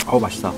어우, 맛있다.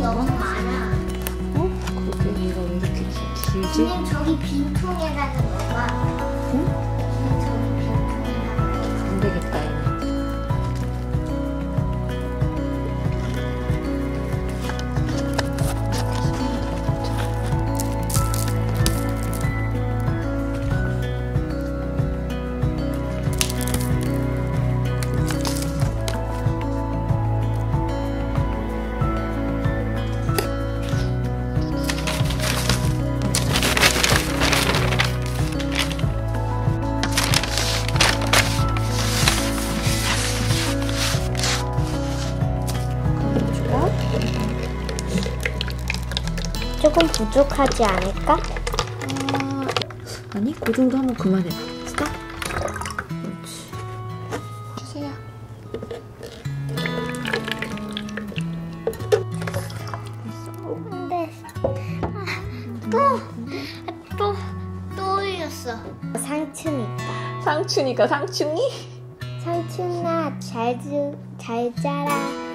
너무 많아. 어? 그게 얘가 왜 이렇게 길지? 그냥 저기 빈통에다가 넣어봐. 응? 저기 빈통에다가. 안 되겠다, 얘는. 조금 부족하지 않을까? 아니, 그 정도 하면 그만해봐. 스탑. 그렇지. 주세요. 근데 또 흘렸어. 상추니까. 상추니까 상추니? 상추나 잘 자라.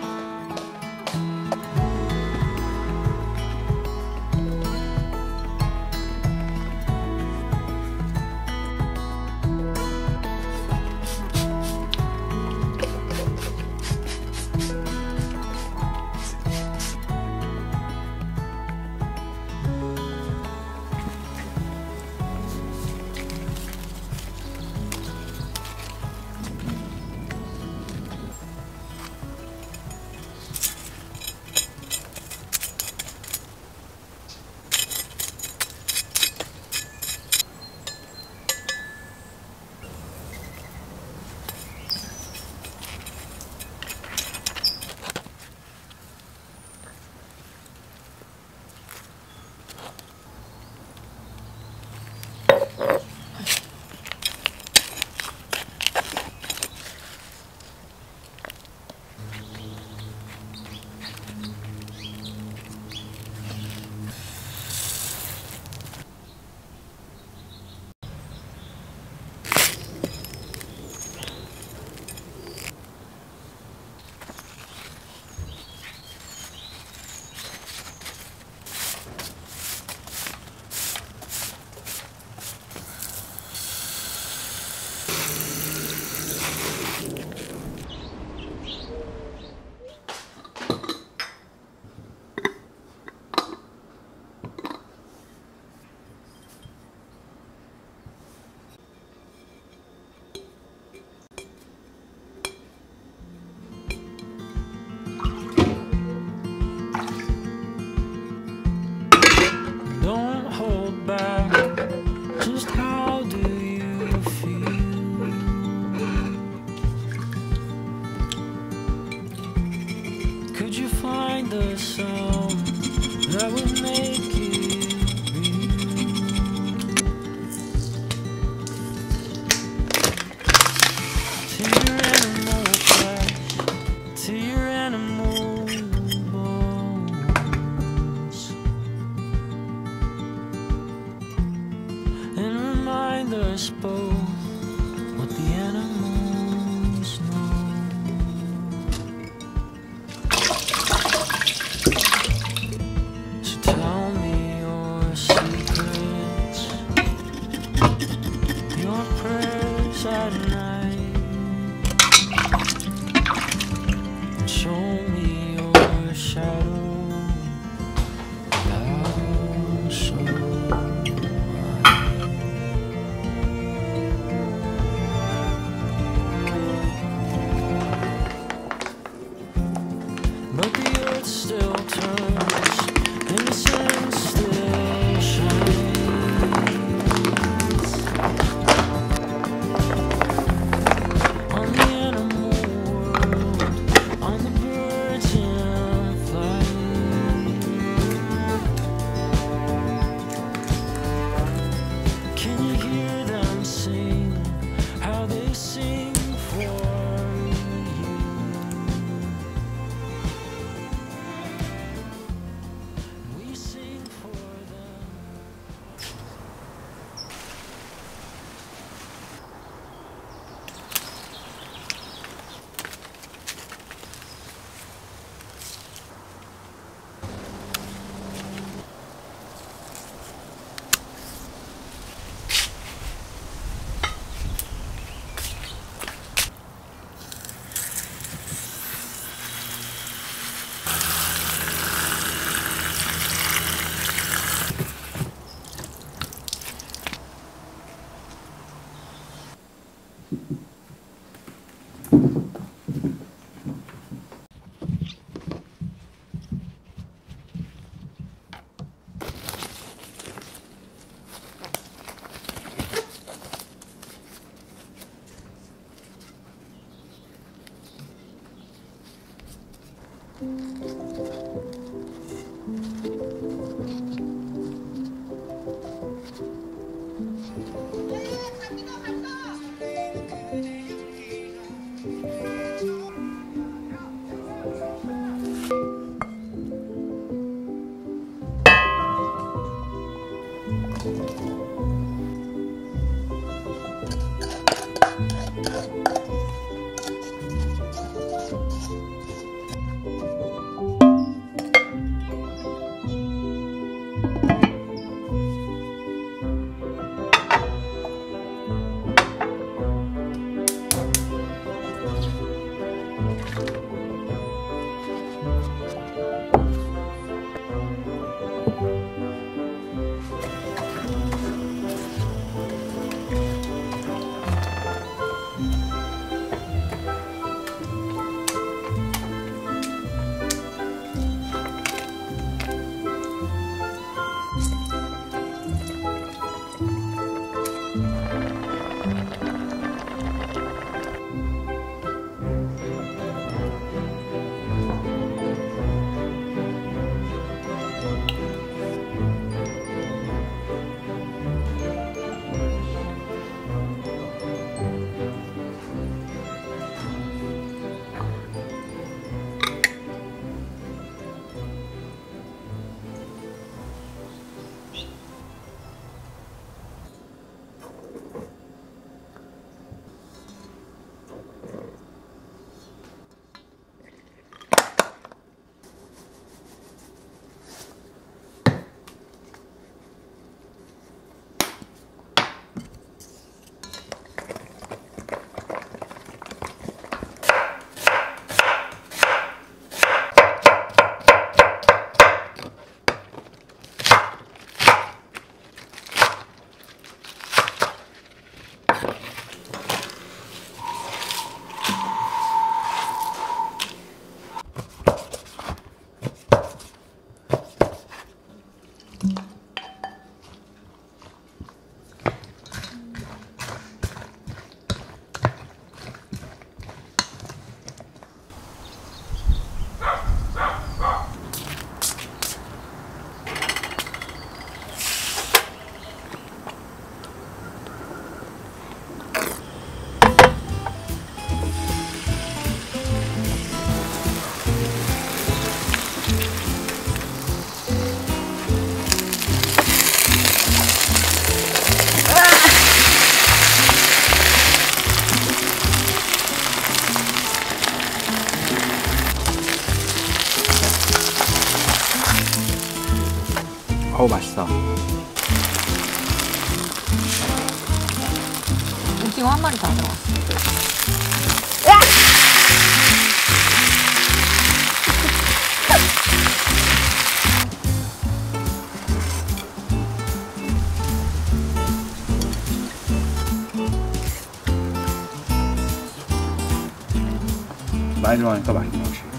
a song that would make it real. To your animal flesh, to your animal bones, and remind us both what the animals know. So tell me your secrets, your prayers at night, and show me your shadow. I'll show. But the earth still turns, and the sun still shines on the animal world, on the birds in flight. Can you hear them sing, how they sing for you? We sing for them. 어우, 맛있어. 오징어 한 마리 다 들어갔어. 많이 들어가니까 맛있네, 확실히.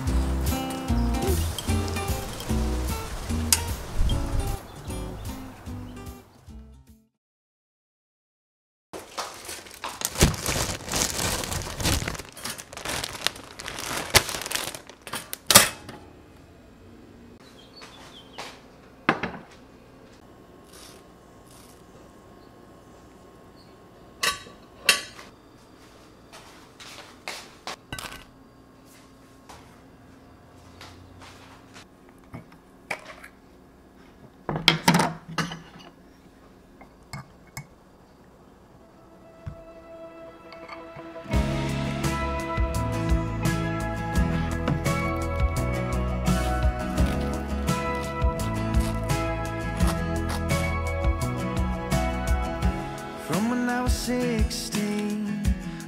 From when I was 16,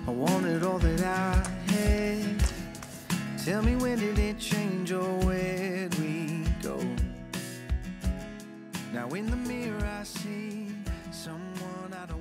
I wanted all that I had. Tell me, when did it change, or where'd we go? Now in the mirror I see someone I don't